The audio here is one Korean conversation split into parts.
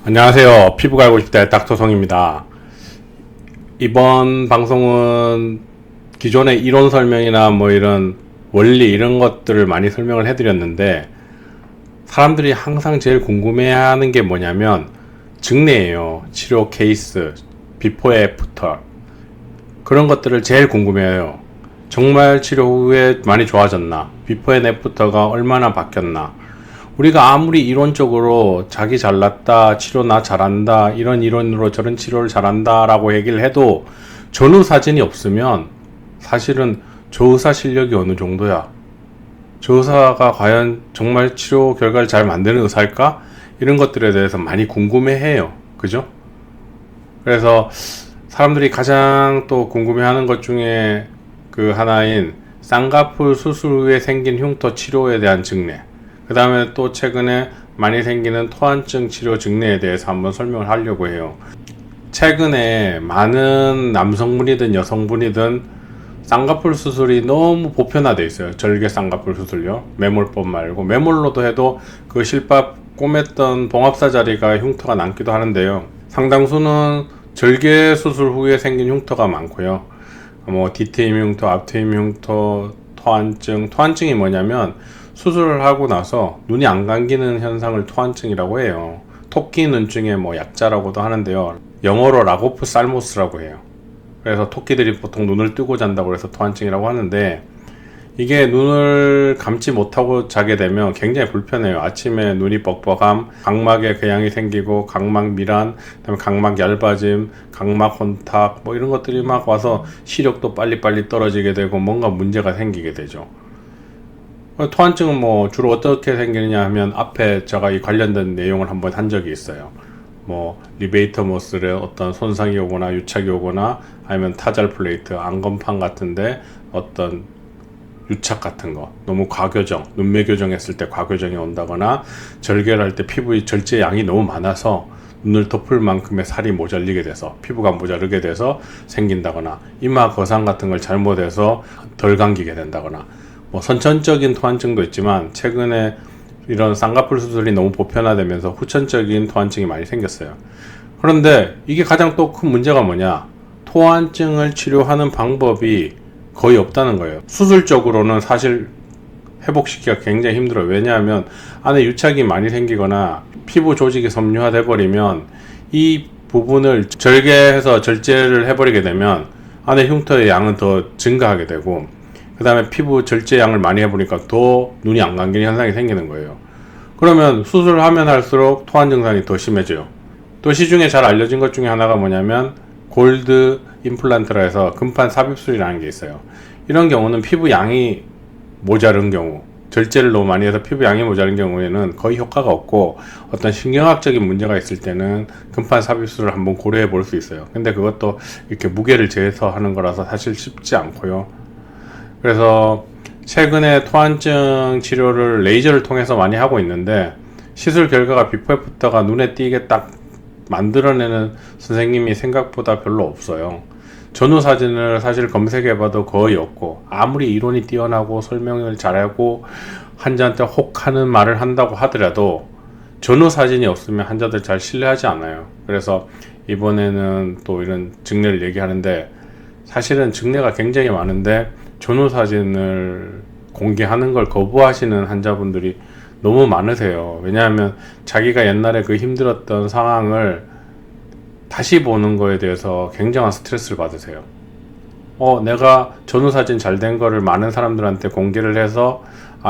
안녕하세요. 피부가 알고 싶다 닥터성입니다. 이번 방송은 기존의 이론 설명이나 뭐 이런 원리 이런 것들을 많이 설명을 해드렸는데, 사람들이 항상 제일 궁금해하는 게 뭐냐면 증례예요. 치료 케이스, 비포 애프터 그런 것들을 제일 궁금해해요. 정말 치료 후에 많이 좋아졌나? 비포 앤 애프터가 얼마나 바뀌었나? 우리가 아무리 이론적으로 자기 잘났다, 치료 나 잘한다, 이런 이론으로 저런 치료를 잘한다 라고 얘기를 해도 전후 사진이 없으면 사실은 저 의사 실력이 어느 정도야? 저 의사가 과연 정말 치료 결과를 잘 만드는 의사일까? 이런 것들에 대해서 많이 궁금해해요. 그죠? 그래서 사람들이 가장 또 궁금해하는 것 중에 그 하나인 쌍꺼풀 수술 후에 생긴 흉터 치료에 대한 증례, 그 다음에 또 최근에 많이 생기는 토한증 치료 증례에 대해서 한번 설명을 하려고 해요. 최근에 많은 남성분이든 여성분이든 쌍꺼풀 수술이 너무 보편화되어 있어요. 절개 쌍꺼풀 수술요. 매몰법 말고 매몰로도 해도 그 실밥 꼬맸던 봉합사 자리가 흉터가 남기도 하는데요. 상당수는 절개 수술 후에 생긴 흉터가 많고요. 뭐 뒤트임 흉터, 앞트임 흉터, 토한증이 뭐냐면 수술을 하고 나서 눈이 안 감기는 현상을 토한증이라고 해요. 토끼 눈증의 뭐 약자라고도 하는데요. 영어로 라고프살모스라고 해요. 그래서 토끼들이 보통 눈을 뜨고 잔다고 해서 토한증이라고 하는데, 이게 눈을 감지 못하고 자게 되면 굉장히 불편해요. 아침에 눈이 뻑뻑함, 각막에 궤양이 생기고, 각막 밀환, 그다음에 각막 얇아짐, 각막 혼탁, 뭐 이런 것들이 막 와서 시력도 빨리빨리 떨어지게 되고 뭔가 문제가 생기게 되죠. 토한증은 뭐 주로 어떻게 생기느냐 하면, 앞에 제가 이 관련된 내용을 한번 한 적이 있어요. 뭐 리베이터 머슬에 어떤 손상이 오거나 유착이 오거나, 아니면 타잘 플레이트, 안검판 같은데 어떤 유착 같은 거, 너무 과교정, 눈매 교정했을 때 과교정이 온다거나, 절개를 할 때 피부의 절제 양이 너무 많아서 눈을 덮을 만큼의 살이 모자리게 돼서 피부가 모자르게 돼서 생긴다거나, 이마 거상 같은 걸 잘못해서 덜 감기게 된다거나, 뭐 선천적인 토한증도 있지만 최근에 이런 쌍꺼풀 수술이 너무 보편화되면서 후천적인 토한증이 많이 생겼어요. 그런데 이게 가장 또 큰 문제가 뭐냐? 토한증을 치료하는 방법이 거의 없다는 거예요. 수술적으로는 사실 회복시키기가 굉장히 힘들어요. 왜냐하면 안에 유착이 많이 생기거나 피부 조직이 섬유화돼 버리면, 이 부분을 절개해서 절제를 해버리게 되면 안에 흉터의 양은 더 증가하게 되고, 그 다음에 피부 절제 양을 많이 해보니까 더 눈이 안 감기는 현상이 생기는 거예요. 그러면 수술을 하면 할수록 토한 증상이 더 심해져요. 또 시중에 잘 알려진 것 중에 하나가 뭐냐면 골드 임플란트라 해서 금판 삽입술이라는 게 있어요. 이런 경우는 피부 양이 모자른 경우, 절제를 너무 많이 해서 피부 양이 모자른 경우에는 거의 효과가 없고, 어떤 신경학적인 문제가 있을 때는 금판 삽입술을 한번 고려해 볼 수 있어요. 근데 그것도 이렇게 무게를 재서 하는 거라서 사실 쉽지 않고요. 그래서 최근에 토한증 치료를 레이저를 통해서 많이 하고 있는데, 시술 결과가 비포 애프터가 눈에 띄게 딱 만들어내는 선생님이 생각보다 별로 없어요. 전후 사진을 사실 검색해봐도 거의 없고, 아무리 이론이 뛰어나고 설명을 잘하고 환자한테 혹하는 말을 한다고 하더라도 전후 사진이 없으면 환자들 잘 신뢰하지 않아요. 그래서 이번에는 또 이런 증례를 얘기하는데, 사실은 증례가 굉장히 많은데 전후 사진을 공개하는 걸 거부하시는 환자분들이 너무 많으세요. 왜냐하면 자기가 옛날에 그 힘들었던 상황을 다시 보는 거에 대해서 굉장한 스트레스를 받으세요. 내가 전후 사진 잘 된 거를 많은 사람들한테 공개를 해서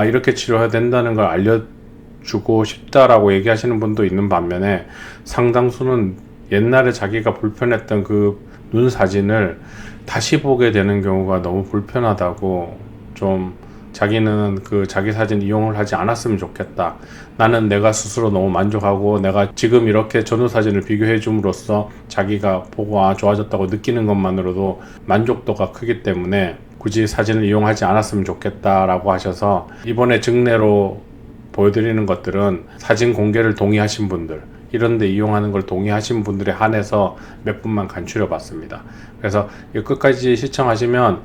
이렇게 치료해야 된다는 걸 알려주고 싶다라고 얘기하시는 분도 있는 반면에, 상당수는 옛날에 자기가 불편했던 그 눈 사진을 다시 보게 되는 경우가 너무 불편하다고, 좀 자기는 그 자기 사진 이용을 하지 않았으면 좋겠다, 나는 내가 스스로 너무 만족하고 내가 지금 이렇게 전후 사진을 비교해 줌으로써 자기가 보고 좋아졌다고 느끼는 것만으로도 만족도가 크기 때문에 굳이 사진을 이용하지 않았으면 좋겠다라고 하셔서, 이번에 증례로 보여드리는 것들은 사진 공개를 동의하신 분들, 이런데 이용하는 걸 동의하신 분들에 한해서 몇 분만 간추려 봤습니다. 그래서 끝까지 시청하시면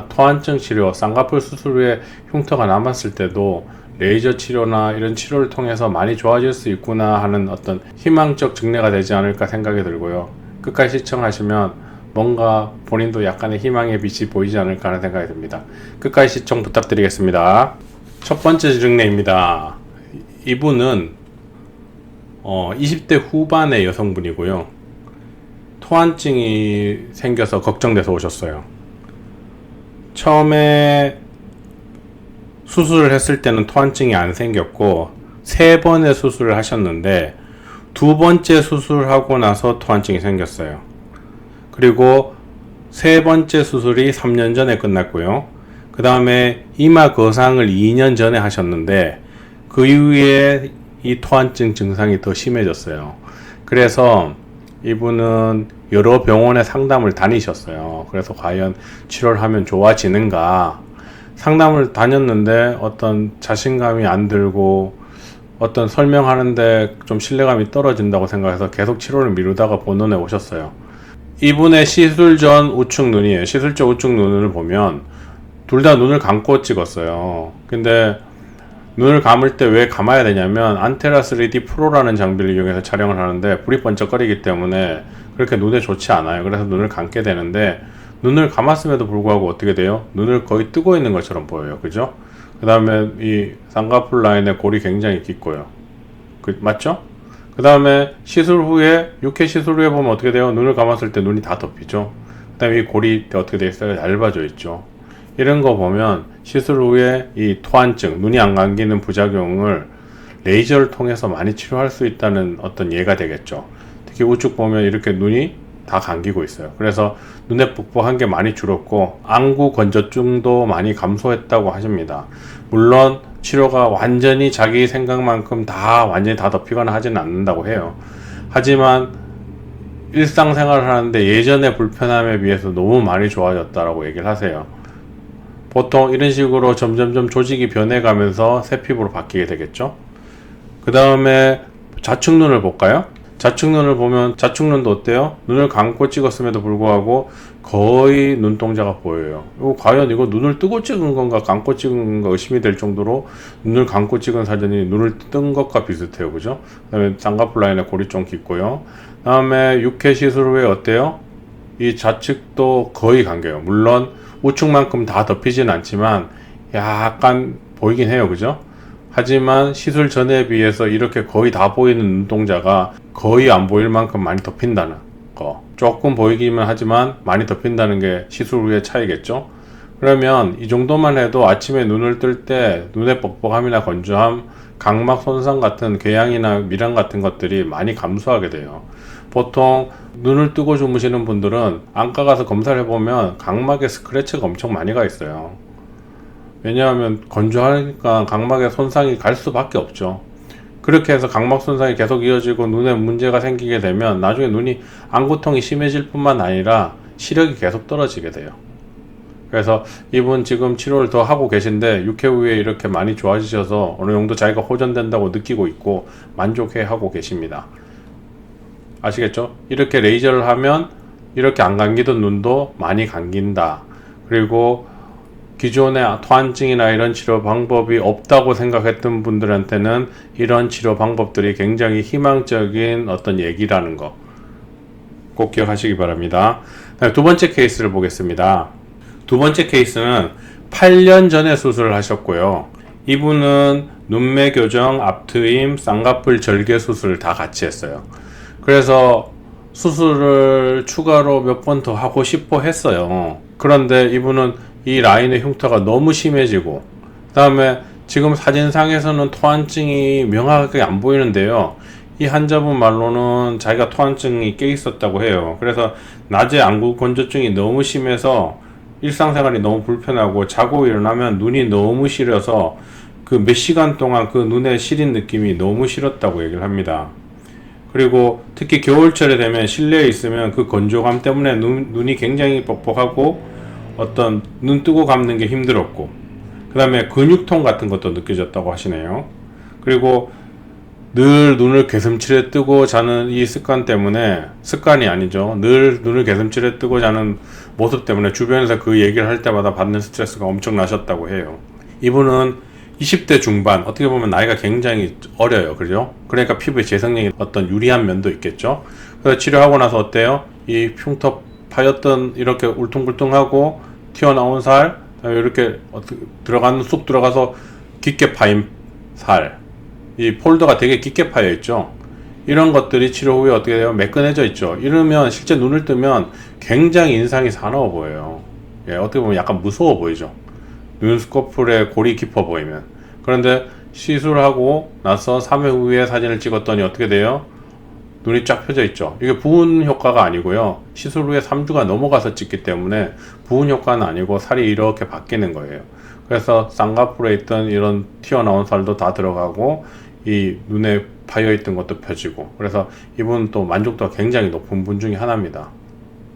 토한증 치료, 쌍꺼풀 수술 후에 흉터가 남았을 때도 레이저 치료나 이런 치료를 통해서 많이 좋아질 수 있구나 하는 어떤 희망적 증례가 되지 않을까 생각이 들고요. 끝까지 시청하시면 뭔가 본인도 약간의 희망의 빛이 보이지 않을까 하는 생각이 듭니다. 끝까지 시청 부탁드리겠습니다. 첫 번째 증례입니다. 이분은 20대 후반의 여성분이고요. 토한증이 생겨서 걱정돼서 오셨어요. 처음에 수술을 했을 때는 토한증이 안 생겼고 3번의 수술을 하셨는데 2번째 수술하고 나서 토한증이 생겼어요. 그리고 3번째 수술이 3년 전에 끝났고요. 그 다음에 이마 거상을 2년 전에 하셨는데 그 이후에 이 토한증 증상이 더 심해졌어요. 그래서 이분은 여러 병원에 상담을 다니셨어요. 그래서 과연 치료를 하면 좋아지는가 상담을 다녔는데 어떤 자신감이 안 들고 어떤 설명하는데 좀 신뢰감이 떨어진다고 생각해서 계속 치료를 미루다가 본원에 오셨어요. 이분의 시술 전 우측 눈이에요. 시술 전 우측 눈을 보면 둘 다 눈을 감고 찍었어요. 근데 눈을 감을 때 왜 감아야 되냐면 안테라 3D 프로라는 장비를 이용해서 촬영을 하는데 불이 번쩍거리기 때문에 그렇게 눈에 좋지 않아요. 그래서 눈을 감게 되는데 눈을 감았음에도 불구하고 어떻게 돼요? 눈을 거의 뜨고 있는 것처럼 보여요. 그죠? 그 다음에 이 쌍꺼풀 라인의 골이 굉장히 깊고요. 맞죠? 그 다음에 시술 후에 6회 시술 후에 보면 어떻게 돼요? 눈을 감았을 때 눈이 다 덮이죠. 그 다음에 이 골이 어떻게 돼 있어요? 얇아져 있죠. 이런 거 보면 시술 후에 이 토한증, 눈이 안 감기는 부작용을 레이저를 통해서 많이 치료할 수 있다는 어떤 예가 되겠죠. 특히 우측 보면 이렇게 눈이 다 감기고 있어요. 그래서 눈의 뻑뻑한 게 많이 줄었고 안구 건조증도 많이 감소했다고 하십니다. 물론 치료가 완전히 자기 생각만큼 완전히 다 덮이거나 하지는 않는다고 해요. 하지만 일상생활을 하는데 예전의 불편함에 비해서 너무 많이 좋아졌다라고 얘기를 하세요. 보통 이런 식으로 점점점 조직이 변해가면서 새 피부로 바뀌게 되겠죠. 그 다음에 좌측눈을 볼까요? 좌측눈을 보면 좌측눈도 어때요? 눈을 감고 찍었음에도 불구하고 거의 눈동자가 보여요. 과연 이거 눈을 뜨고 찍은 건가 감고 찍은 건가 의심이 될 정도로 눈을 감고 찍은 사진이 눈을 뜬 것과 비슷해요. 그죠? 그 다음에 쌍꺼풀 라인에 골이 좀 깊고요. 그 다음에 6회 시술 후에 어때요? 이 좌측도 거의 감겨요. 물론 우측만큼 다 덮이진 않지만 약간 보이긴 해요. 그죠? 하지만 시술 전에 비해서 이렇게 거의 다 보이는 눈동자가 거의 안 보일 만큼 많이 덮인다는 거. 조금 보이기만 하지만 많이 덮인다는 게 시술 후의 차이겠죠? 그러면 이 정도만 해도 아침에 눈을 뜰 때 눈의 뻑뻑함이나 건조함, 각막 손상 같은 궤양이나 밀항 같은 것들이 많이 감소하게 돼요. 보통 눈을 뜨고 주무시는 분들은 안과 가서 검사를 해보면 각막에 스크래치가 엄청 많이 가 있어요. 왜냐하면 건조하니까 각막에 손상이 갈 수밖에 없죠. 그렇게 해서 각막 손상이 계속 이어지고 눈에 문제가 생기게 되면 나중에 눈이 안구통이 심해질 뿐만 아니라 시력이 계속 떨어지게 돼요. 그래서 이분 지금 치료를 더 하고 계신데 6회 후에 이렇게 많이 좋아지셔서 어느 정도 자기가 호전된다고 느끼고 있고 만족해 하고 계십니다. 아시겠죠? 이렇게 레이저를 하면 이렇게 안 감기던 눈도 많이 감긴다. 그리고 기존의 토한증이나 이런 치료 방법이 없다고 생각했던 분들한테는 이런 치료 방법들이 굉장히 희망적인 어떤 얘기라는 거 꼭 기억하시기 바랍니다. 두 번째 케이스를 보겠습니다. 두 번째 케이스는 8년 전에 수술을 하셨고요. 이분은 눈매 교정, 앞트임, 쌍꺼풀 절개 수술을 다 같이 했어요. 그래서 수술을 추가로 몇 번 더 하고 싶어 했어요. 그런데 이분은 이 라인의 흉터가 너무 심해지고 그 다음에 지금 사진상에서는 토한증이 명확하게 안 보이는데요. 이 환자분 말로는 자기가 토한증이 꽤 있었다고 해요. 그래서 낮에 안구 건조증이 너무 심해서 일상생활이 너무 불편하고 자고 일어나면 눈이 너무 시려서 그 몇 시간 동안 그 눈에 시린 느낌이 너무 싫었다고 얘기를 합니다. 그리고 특히 겨울철에 되면 실내에 있으면 그 건조감 때문에 눈이 굉장히 뻑뻑하고 어떤 눈 뜨고 감는 게 힘들었고 그 다음에 근육통 같은 것도 느껴졌다고 하시네요. 그리고 늘 눈을 개슴츠레 뜨고 자는 이 습관 때문에 습관이 아니죠. 늘 눈을 개슴츠레 뜨고 자는 모습 때문에 주변에서 그 얘기를 할 때마다 받는 스트레스가 엄청 나셨다고 해요. 이분은 20대 중반, 어떻게 보면 나이가 굉장히 어려요. 그죠? 그러니까 피부의 재생력이 어떤 유리한 면도 있겠죠. 그래서 치료하고 나서 어때요? 이 흉터 파였던 이렇게 울퉁불퉁하고 튀어나온 살, 이렇게 들어가는 쑥 들어가서 깊게 파인 살, 이 폴더가 되게 깊게 파여 있죠. 이런 것들이 치료 후에 어떻게 돼요? 매끈해져 있죠. 이러면 실제 눈을 뜨면 굉장히 인상이 사나워 보여요. 예, 어떻게 보면 약간 무서워 보이죠. 눈꺼풀에 골이 깊어 보이면. 그런데 시술하고 나서 3회 후에 사진을 찍었더니 어떻게 돼요? 눈이 쫙 펴져 있죠. 이게 부은 효과가 아니고요. 시술 후에 3주가 넘어가서 찍기 때문에 부은 효과는 아니고 살이 이렇게 바뀌는 거예요. 그래서 쌍꺼풀에 있던 이런 튀어나온 살도 다 들어가고 이 눈에 파여있던 것도 펴지고, 그래서 이분은 또 만족도가 굉장히 높은 분 중에 하나입니다.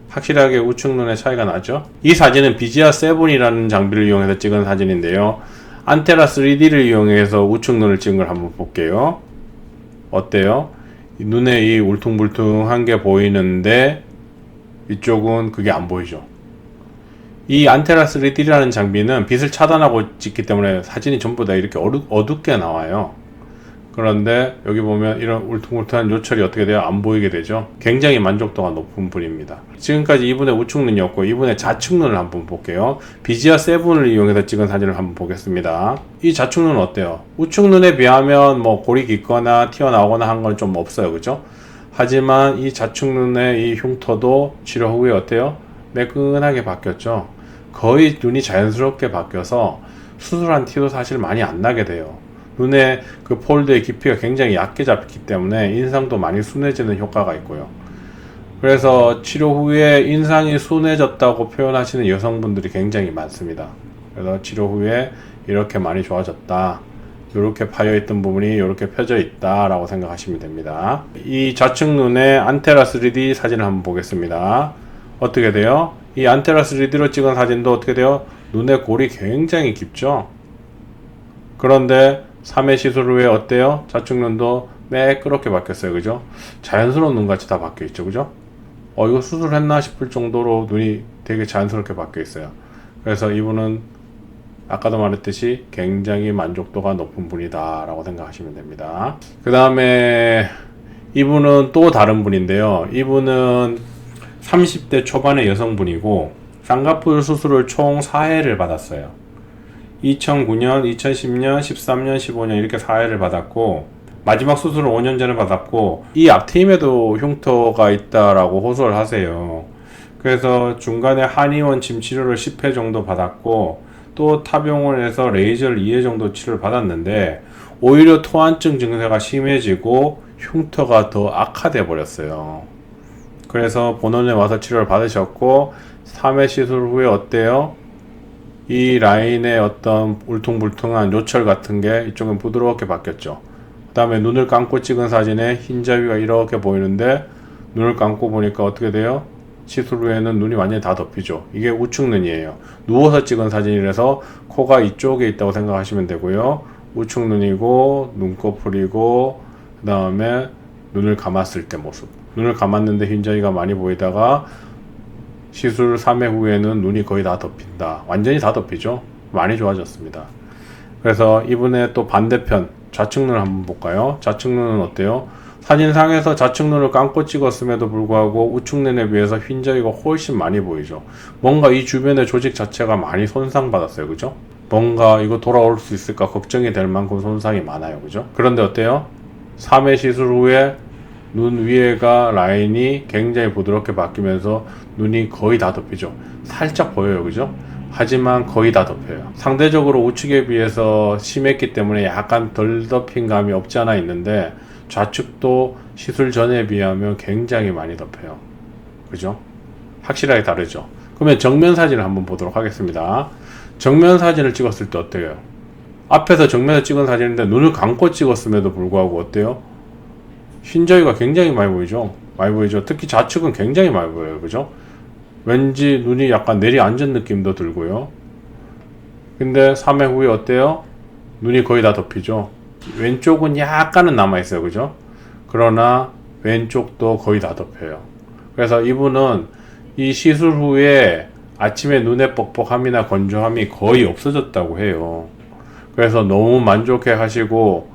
확실하게 우측 눈의 차이가 나죠. 이 사진은 비지아 7이라는 장비를 이용해서 찍은 사진인데요. 안테라 3D를 이용해서 우측 눈을 찍은 걸 한번 볼게요. 어때요? 눈에 이 울퉁불퉁한 게 보이는데 이쪽은 그게 안 보이죠. 이 안테라 3D라는 장비는 빛을 차단하고 찍기 때문에 사진이 전부 다 이렇게 어둡게 나와요. 그런데 여기 보면 이런 울퉁불퉁한 요철이 어떻게 돼요? 안 보이게 되죠. 굉장히 만족도가 높은 분입니다. 지금까지 이분의 우측 눈이었고, 이분의 좌측 눈을 한번 볼게요. 비지아 7을 이용해서 찍은 사진을 한번 보겠습니다. 이 좌측 눈은 어때요? 우측 눈에 비하면 뭐 골이 깊거나 튀어나오거나 한 건 좀 없어요. 그죠? 하지만 이 좌측 눈의 이 흉터도 치료 후에 어때요? 매끈하게 바뀌었죠. 거의 눈이 자연스럽게 바뀌어서 수술한 티도 사실 많이 안 나게 돼요. 눈의 그 폴드의 깊이가 굉장히 얕게 잡히기 때문에 인상도 많이 순해지는 효과가 있고요. 그래서 치료 후에 인상이 순해졌다고 표현하시는 여성분들이 굉장히 많습니다. 그래서 치료 후에 이렇게 많이 좋아졌다, 이렇게 파여있던 부분이 이렇게 펴져 있다 라고 생각하시면 됩니다. 이 좌측 눈의 안테라 3D 사진을 한번 보겠습니다. 어떻게 돼요? 이 안테라 3D로 찍은 사진도 어떻게 돼요? 눈의 골이 굉장히 깊죠. 그런데 3회 시술 후에 어때요? 좌측 눈도 매끄럽게 바뀌었어요. 그죠? 자연스러운 눈같이 다 바뀌어 있죠. 그죠? 이거 수술했나 싶을 정도로 눈이 되게 자연스럽게 바뀌어 있어요. 그래서 이분은 아까도 말했듯이 굉장히 만족도가 높은 분이다 라고 생각하시면 됩니다. 그 다음에 이분은 또 다른 분인데요. 이분은 30대 초반의 여성분이고 쌍꺼풀 수술을 총 4회를 받았어요. 2009년, 2010년, 13년, 15년 이렇게 4회를 받았고, 마지막 수술을 5년 전에 받았고, 이 앞트임에도 흉터가 있다라고 호소를 하세요. 그래서 중간에 한의원 침 치료를 10회 정도 받았고, 또 타병원에서 레이저를 2회 정도 치료를 받았는데 오히려 토한증 증세가 심해지고 흉터가 더 악화돼 버렸어요. 그래서 본원에 와서 치료를 받으셨고, 3회 시술 후에 어때요? 이 라인의 어떤 울퉁불퉁한 요철 같은 게 이쪽은 부드럽게 바뀌었죠. 그 다음에 눈을 감고 찍은 사진에 흰자위가 이렇게 보이는데, 눈을 감고 보니까 어떻게 돼요? 시술 후에는 눈이 완전히 다 덮이죠. 이게 우측 눈이에요. 누워서 찍은 사진이라서 코가 이쪽에 있다고 생각하시면 되고요. 우측 눈이고 눈꺼풀이고, 그 다음에 눈을 감았을 때 모습. 눈을 감았는데 흰자위가 많이 보이다가 시술 3회 후에는 눈이 거의 다 덮인다. 완전히 다 덮이죠. 많이 좋아졌습니다. 그래서 이분의 또 반대편 좌측 눈을 한번 볼까요? 좌측 눈은 어때요? 사진상에서 좌측 눈을 감고 찍었음에도 불구하고 우측 눈에 비해서 흰자위가 훨씬 많이 보이죠. 뭔가 이 주변의 조직 자체가 많이 손상받았어요. 그죠? 뭔가 이거 돌아올 수 있을까 걱정이 될 만큼 손상이 많아요. 그죠? 그런데 어때요? 3회 시술 후에 눈 위에가 라인이 굉장히 부드럽게 바뀌면서 눈이 거의 다 덮이죠. 살짝 보여요. 그죠? 하지만 거의 다 덮여요. 상대적으로 우측에 비해서 심했기 때문에 약간 덜 덮인 감이 없지 않아 있는데, 좌측도 시술 전에 비하면 굉장히 많이 덮여요. 그죠? 확실하게 다르죠? 그러면 정면 사진을 한번 보도록 하겠습니다. 정면 사진을 찍었을 때 어때요? 앞에서 정면에서 찍은 사진인데 눈을 감고 찍었음에도 불구하고 어때요? 흰자위가 굉장히 많이 보이죠? 많이 보이죠? 특히 좌측은 굉장히 많이 보여요. 그죠? 왠지 눈이 약간 내리앉은 느낌도 들고요. 근데 3회 후에 어때요? 눈이 거의 다 덮이죠? 왼쪽은 약간은 남아있어요. 그죠? 그러나 왼쪽도 거의 다 덮여요. 그래서 이분은 이 시술 후에 아침에 눈의 뻑뻑함이나 건조함이 거의 없어졌다고 해요. 그래서 너무 만족해 하시고,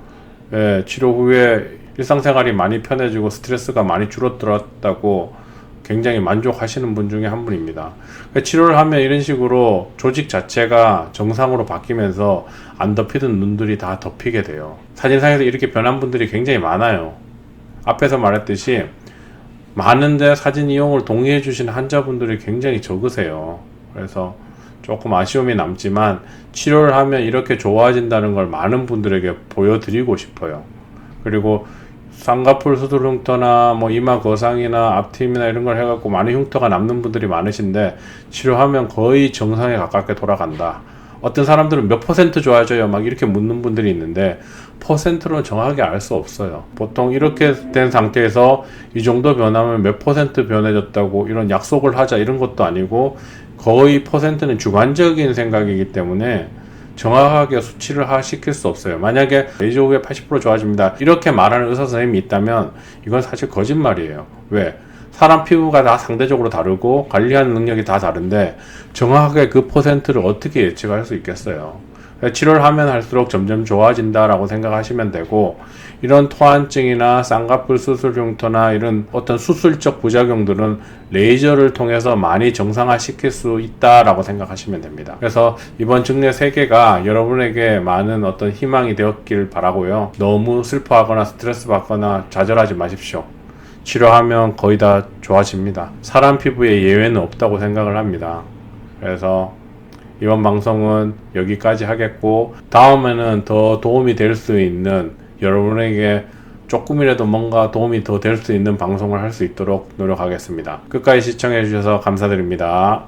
예, 치료 후에 일상생활이 많이 편해지고 스트레스가 많이 줄어들었다고 굉장히 만족하시는 분 중에 한 분입니다. 치료를 하면 이런 식으로 조직 자체가 정상으로 바뀌면서 안 덮이던 눈들이 다 덮이게 돼요. 사진상에서 이렇게 변한 분들이 굉장히 많아요. 앞에서 말했듯이 많은데 사진 이용을 동의해 주신 환자분들이 굉장히 적으세요. 그래서 조금 아쉬움이 남지만 치료를 하면 이렇게 좋아진다는 걸 많은 분들에게 보여드리고 싶어요. 그리고 쌍꺼풀 수술 흉터나 뭐 이마 거상이나 앞트임이나 이런 걸 해갖고 많은 흉터가 남는 분들이 많으신데 치료하면 거의 정상에 가깝게 돌아간다. 어떤 사람들은 몇 퍼센트 좋아져요? 막 이렇게 묻는 분들이 있는데 퍼센트로 정확하게 알 수 없어요. 보통 이렇게 된 상태에서 이 정도 변하면 몇 퍼센트 변해졌다고 이런 약속을 하자 이런 것도 아니고 거의 퍼센트는 주관적인 생각이기 때문에 정확하게 수치를 시킬 수 없어요. 만약에 레이저 후에 80% 좋아집니다 이렇게 말하는 의사 선생님이 있다면 이건 사실 거짓말이에요. 왜? 사람 피부가 다 상대적으로 다르고 관리하는 능력이 다 다른데 정확하게 그 퍼센트를 어떻게 예측할 수 있겠어요. 치료를 하면 할수록 점점 좋아진다라고 생각하시면 되고, 이런 토한증이나 쌍꺼풀 수술 흉터나 이런 어떤 수술적 부작용들은 레이저를 통해서 많이 정상화 시킬 수 있다라고 생각하시면 됩니다. 그래서 이번 증례 3개가 여러분에게 많은 어떤 희망이 되었길 바라고요. 너무 슬퍼하거나 스트레스 받거나 좌절하지 마십시오. 치료하면 거의 다 좋아집니다. 사람 피부에 예외는 없다고 생각을 합니다. 그래서 이번 방송은 여기까지 하겠고, 다음에는 더 도움이 될 수 있는, 여러분에게 조금이라도 뭔가 도움이 더 될 수 있는 방송을 할 수 있도록 노력하겠습니다. 끝까지 시청해 주셔서 감사드립니다.